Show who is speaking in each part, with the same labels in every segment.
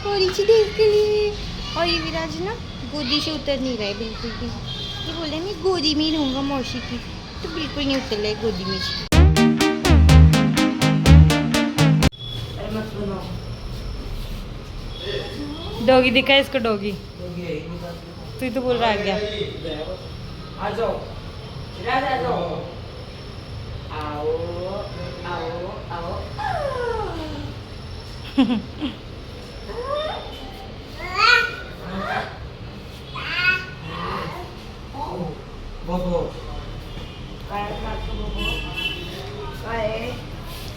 Speaker 1: थोड़ी सी देर के लिए। और ये विराज ना गोदी से उतर नहीं रहा है बिल्कुल भी। ये बोल रहा है मैं गोदी में ही रहूँगा मौसी की, तो बिल्कुल नहीं उतर रहा है गोदी में से। डॉगी दिखा है इसको, डॉगी तू ही तो बोल रहा है क्या?
Speaker 2: आ जाओ आ जाओ, आओ आओ आओ।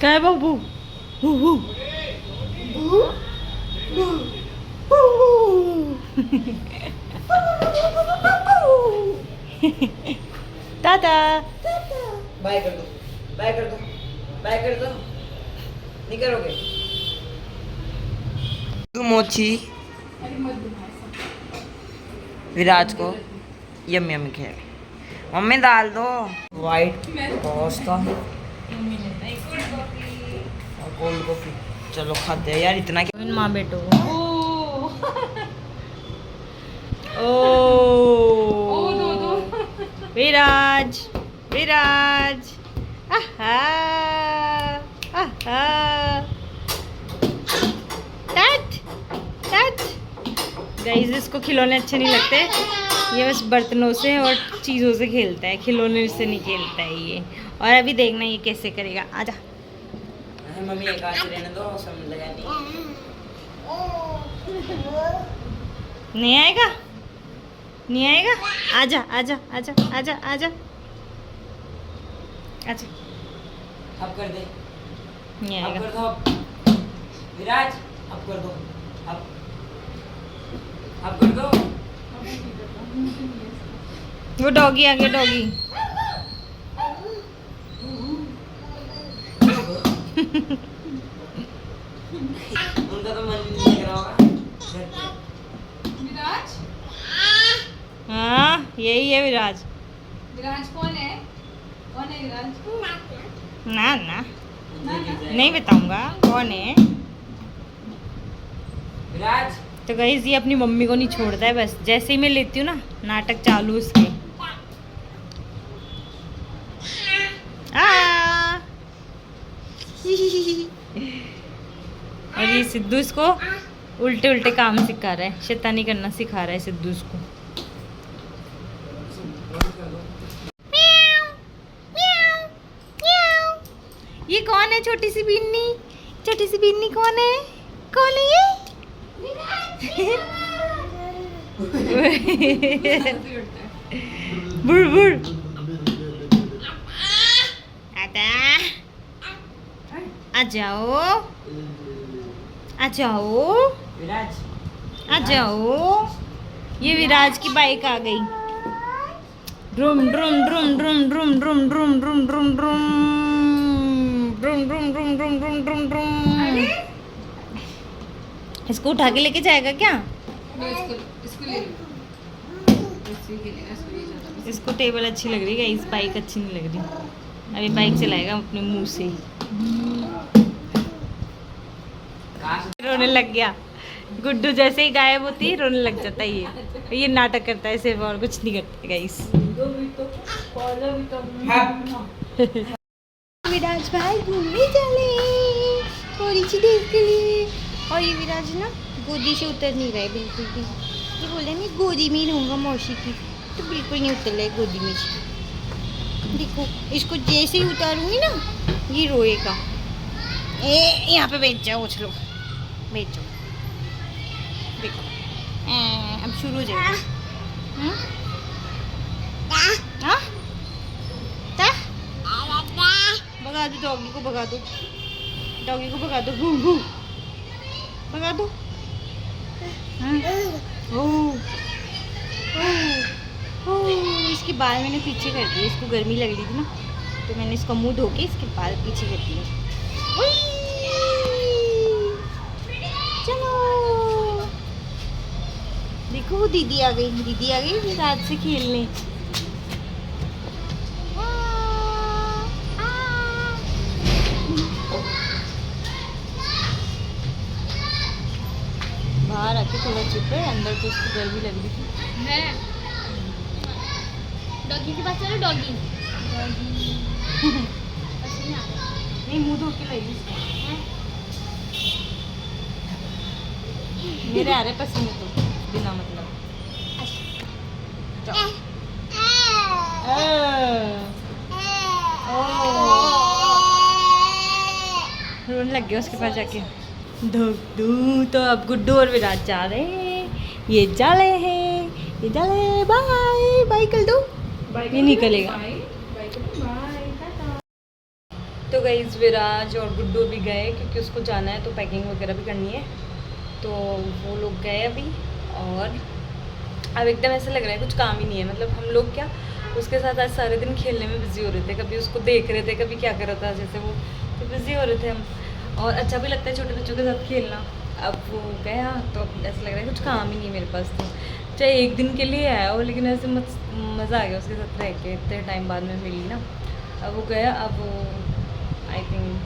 Speaker 1: क्या है बाबू? टाटा
Speaker 2: बाय कर दो, बाय कर दो, बाय कर दो। नहीं करोगे तू मोची विराज को यम यम खेल। मम्मी डाल दो वाइट पास्ता और कोल्ड कॉफी। चलो खाते हैं यार, इतना क्या।
Speaker 1: माँ बेटो को विराज विराज आहा आहा टच टच। गाइस इसको खिलौने अच्छे नहीं लगते, ये बस बर्तनों से और चीज़ों से खेलता है, खिलौने से नहीं खेलता है ये। और अभी देखना ये कैसे करेगा। आजा
Speaker 2: मम्मी एक हाथ से रहने दो, समझ लगा
Speaker 1: नहीं आएगा, नहीं आएगा। आजा आजा आजा आजा आजा आजा।
Speaker 2: अब कर दे,
Speaker 1: नहीं
Speaker 2: अब
Speaker 1: आएगा।
Speaker 2: कर दो अब। विराज अब कर दो, अब कर दो।
Speaker 1: वो डॉगी आ गया, डॉगी।
Speaker 2: उनका तो मन नहीं लग रहा होगा।
Speaker 3: विराज,
Speaker 1: हाँ यही है विराज।
Speaker 3: विराज कौन है? कौन है विराज?
Speaker 1: ना ना नहीं बताऊंगा कौन है।
Speaker 2: विराज
Speaker 1: तो गाइस ये अपनी मम्मी को नहीं छोड़ता है, बस जैसे ही मैं लेती हूँ ना नाटक चालू उसके। और ये सिद्धू इसको उल्टे उल्टे काम सिखा रहा है, शैतानी करना सिखा रहा है सिद्धू इसको। ये कौन है? छोटी सी बिन्नी, छोटी सी बिन्नी कौन है? कौन है ये? बुड़ बुड़ आता, आ जाओ आ जाओ
Speaker 2: विराज
Speaker 1: आ जाओ। ये विराज की बाइक आ गई। ड्रूम ड्रूम ड्रूम ड्रूम ड्रूम ड्रूम ड्रूम ड्रूम ड्रूम ड्रूम ड्रूम ड्रूम ड्रूम ड्रूम ड्रूम ड्रूम ड्रूम। इसको उठा के लेके जाएगा क्या?
Speaker 3: इसको ले लो।
Speaker 1: इसको टेबल अच्छी लग रही है, इस बाइक अच्छी नहीं लग रही। अभी बाइक चलाएगा अपने मुंह से। रोने लग गया। गुड्डू जैसे ही गायब होती है रोने लग जाता है। ये नाटक करता है सिर्फ, और कुछ नहीं करता गाइस। विराज भाई घूमने चले थोड़ी सी देर के लिए। और ये विराज ना गोदी से उतर नहीं रहा है बिल्कुल भी। ये बोल रहा है मैं गोदी में ही रहूँगा मौसी की, तो बिल्कुल नहीं उतर रहा है गोदी में से। देखो इसको जैसे ही उतारूंगी ना ये रोएगा। यहाँ पे बैठ जाओ, उछलो बैठ जाओ। देखो अब शुरू हो जाएगा। हाँ भगा दो डॉगी को, भगा दो डॉगी को, भगा दो। घू घू भगा दो। इसके बाल मैंने पीछे कर दिए, इसको गर्मी लग रही थी ना, तो मैंने इसका मुंह धो के इसके बाल पीछे कर दिए। चलो देखो वो दीदी आ गई, दीदी आ गई रात से खेलने। बाहर आके थोड़ा चिप है, अंदर तो उसको गर्मी लग रही थी।
Speaker 4: है डॉगी के पास चलो डॉगी पसीना आ रहा
Speaker 1: नहीं, मुंह धो के लगी उसको।
Speaker 4: है
Speaker 1: मेरे आ रहे पसीने तो बिना मतलब। रोने लग गया उसके पास जाके। धू तो अब गुड्डू और विराट जा रहे हैं, ये जा रहे हैं, ये जा रहे हैं। बाय बाय कर दो, ये निकलेगा। तो गाइस विराज और गुड्डू भी गए क्योंकि उसको जाना है, तो पैकिंग वगैरह भी करनी है, तो वो लोग गए अभी। और अब एकदम ऐसा लग रहा है कुछ काम ही नहीं है, मतलब हम लोग क्या उसके साथ आज सारे दिन खेलने में बिजी हो रहे थे, कभी उसको देख रहे थे, कभी क्या कर रहा था जैसे वो, तो बिजी हो रहे थे हम। और अच्छा भी लगता है छोटे बच्चों के साथ खेलना। अब वो गया तो अब ऐसा लग रहा है कुछ काम ही नहीं है मेरे पास, तो चाहे एक दिन के लिए आया हो, लेकिन ऐसे मज़ा आ गया उसके साथ रह के, इतने टाइम बाद में मिली ना। अब वो गया, अब वो आई थिंक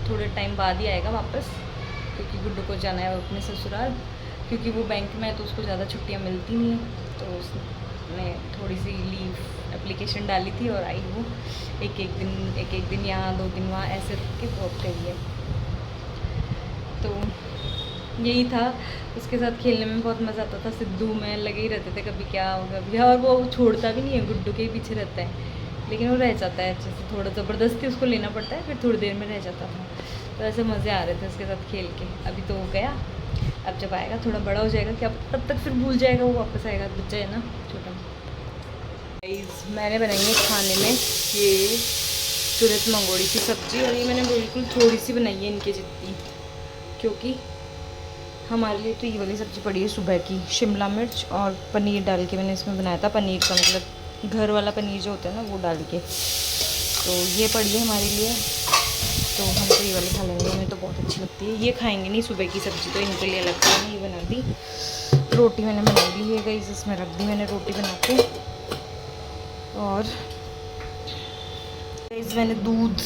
Speaker 1: थोड़े टाइम बाद ही आएगा वापस, क्योंकि गुड्डू को जाना है अपने ससुराल, क्योंकि वो बैंक में है तो उसको ज़्यादा छुट्टियाँ मिलती नहीं हैं, तो उसने थोड़ी सी लीव एप्लीकेशन डाली थी और आई वो एक दिन यहाँ 2 दिन वहाँ ऐसे रुक के बहुत गई है। तो यही था, उसके साथ खेलने में बहुत मज़ा आता था। सिद्धू में लगे ही रहते थे, कभी क्या होगा कभी, और वो छोड़ता भी नहीं है, गुड्डू के ही पीछे रहता है, लेकिन वो रह जाता है अच्छे से, थोड़ा ज़बरदस्ती उसको लेना पड़ता है, फिर थोड़ी देर में रह जाता था। तो ऐसे मज़े आ रहे थे उसके साथ खेल के। अभी तो वो गया, अब जब आएगा थोड़ा बड़ा हो जाएगा क्या, तब तक फिर भूल जाएगा, वो वापस आएगा, बच्चा है ना छोटा। मैंने बनाई है खाने में ये सूरत मंगोड़ी की सब्ज़ी, और ये मैंने बिल्कुल थोड़ी सी बनाई है इनके जितनी, क्योंकि हमारे लिए तो ये वाली सब्ज़ी पड़ी है सुबह की। शिमला मिर्च और पनीर डाल के मैंने इसमें बनाया था, पनीर का मतलब घर वाला पनीर जो होता है ना वो डाल के, तो ये पड़ी है हमारे लिए, तो हम तो ये वाली खा लेंगे, हमें तो बहुत अच्छी लगती है। ये खाएंगे नहीं सुबह की सब्ज़ी, तो इनके लिए अलग से मैंने ये बना दी। रोटी मैंने बना ली है गाइस, इसमें रख दी मैंने रोटी बना के। और गाइस मैंने दूध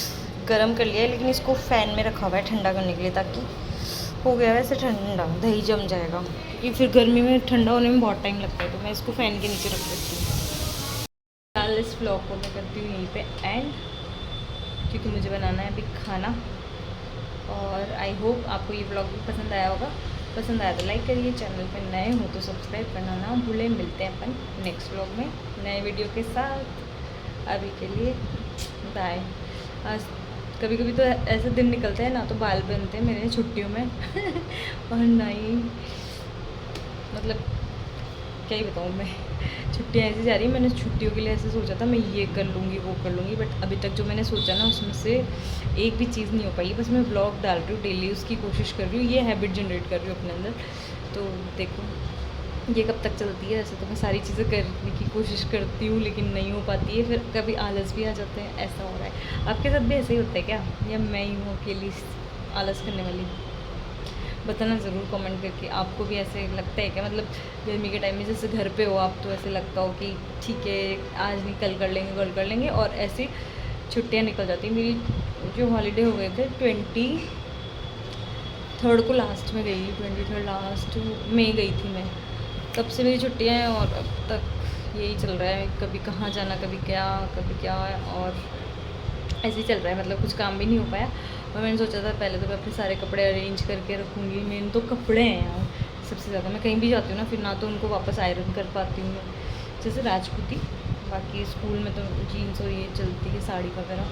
Speaker 1: गर्म कर लिया है, लेकिन इसको फ़ैन में रखा हुआ है ठंडा करने के लिए, ताकि हो गया वैसे ठंडा, दही जम जाएगा, क्योंकि फिर गर्मी में ठंडा होने में बहुत टाइम लगता है, तो मैं इसको फ़ैन के नीचे रख देती हूँ। फिलहाल इस व्लॉग को मैं करती हूँ यहीं पे एंड, क्योंकि मुझे बनाना है अभी खाना। और आई होप आपको ये व्लॉग भी पसंद आया होगा, पसंद आया तो लाइक करिए, चैनल पर नए हो तो सब्सक्राइब करना ना भूलें। मिलते हैं अपन नेक्स्ट व्लॉग में नए वीडियो के साथ, अभी के लिए बाय। आज कभी कभी तो ऐसे दिन निकलते हैं ना, तो बाल बनते हैं मेरे छुट्टियों में और ना ही मतलब क्या ही बताऊँ मैं, छुट्टियाँ ऐसी जा रही हैं। मैंने छुट्टियों के लिए ऐसे सोचा था मैं ये कर लूँगी वो कर लूँगी, बट अभी तक जो मैंने सोचा ना उसमें से एक भी चीज़ नहीं हो पाई। बस मैं ब्लॉग डाल रही हूँ डेली, उसकी कोशिश कर रही हूँ, ये हैबिट जनरेट कर रही हूँ अपने अंदर। तो देखो ये कब तक चलती है। ऐसे तो मैं सारी चीज़ें करने की कोशिश करती हूँ, लेकिन नहीं हो पाती है, फिर कभी आलस भी आ जाते हैं, ऐसा हो रहा है। आपके साथ भी ऐसे ही होता है क्या, या मैं ही हूँ अकेली आलस करने वाली? बताना ज़रूर कमेंट करके, आपको भी ऐसे लगता है क्या? मतलब गर्मी के टाइम में जैसे घर पे हो आप, तो ऐसे लगता हो कि ठीक है आज नहीं कल कर लेंगे, और ऐसे छुट्टियाँ निकल जाती हैं। मेरी जो हॉलीडे हो गए थे 23rd को लास्ट में गई, 23rd लास्ट में गई थी मैं, तब से मेरी छुट्टियाँ हैं, और अब तक यही चल रहा है, कभी कहाँ जाना कभी क्या, और ऐसे ही चल रहा है, मतलब कुछ काम भी नहीं हो पाया। और मैंने सोचा था पहले तो मैं अपने सारे कपड़े अरेंज करके रखूँगी, मेन तो कपड़े हैं यार सबसे ज़्यादा। मैं कहीं भी जाती हूँ ना, फिर ना तो उनको वापस आयरन कर पाती हूँ, जैसे राजपूती, बाकी स्कूल में तो जीन्स और ये चलती है साड़ी वगैरह,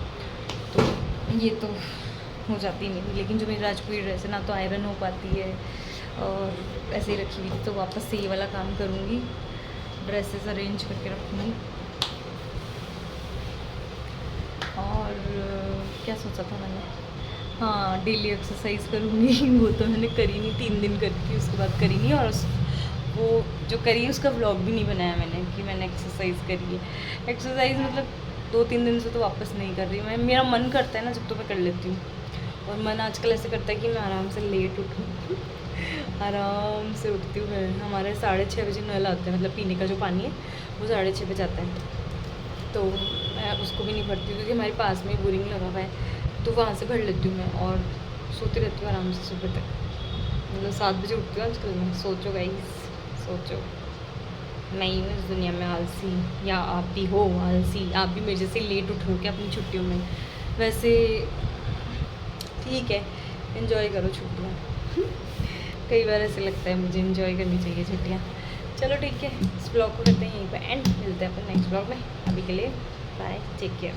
Speaker 1: तो ये तो हो जाती नहीं, लेकिन जो मेरी राजपूती ड्रेस है ना तो आयरन हो पाती है, और ऐसे ही रखी हुई थी, तो वापस से ये वाला काम करूँगी, ड्रेसेस अरेंज करके रखूँगी। और क्या सोचा था मैंने, हाँ डेली एक्सरसाइज करूँगी वो तो मैंने करी नहीं, 3 दिन करी थी, उसके बाद करी नहीं, और वो जो करी है उसका व्लॉग भी नहीं बनाया मैंने कि मैंने एक्सरसाइज करी है। एक्सरसाइज मतलब 2-3 दिन से तो वापस नहीं कर रही मैं, मेरा मन करता है ना जब तो मैं कर लेती हूँ, और मन आजकल ऐसे करता है कि मैं आराम से लेट उठूँ आराम से उठती हूँ मैं। हमारे 6:30 बजे नल आता है, मतलब पीने का जो पानी है वो 6:30 बजे आता है, तो मैं उसको भी नहीं भरती हूँ, क्योंकि हमारे पास में बोरिंग लगा हुआ है, तो वहाँ से भर लेती हूँ मैं, और सोती रहती हूँ आराम से सुबह तक।
Speaker 2: मतलब 7 बजे उठती हूँ आजकल मैं। सोचो गाइस, सोचो। मैं ही हूँ इस दुनिया में आलसी, या आप भी हो आलसी, आप भी मेरे जैसे लेट उठोगे अपनी छुट्टियों में। वैसे ठीक है, एंजॉय करो छुट्टियाँ। कई बार ऐसे लगता है मुझे एंजॉय करनी चाहिए छुट्टियाँ। चलो ठीक है, इस ब्लॉग को करते हैं यहीं पर एंड, मिलते हैं अपन नेक्स्ट ब्लॉग में। अभी के लिए बाय, टेक केयर।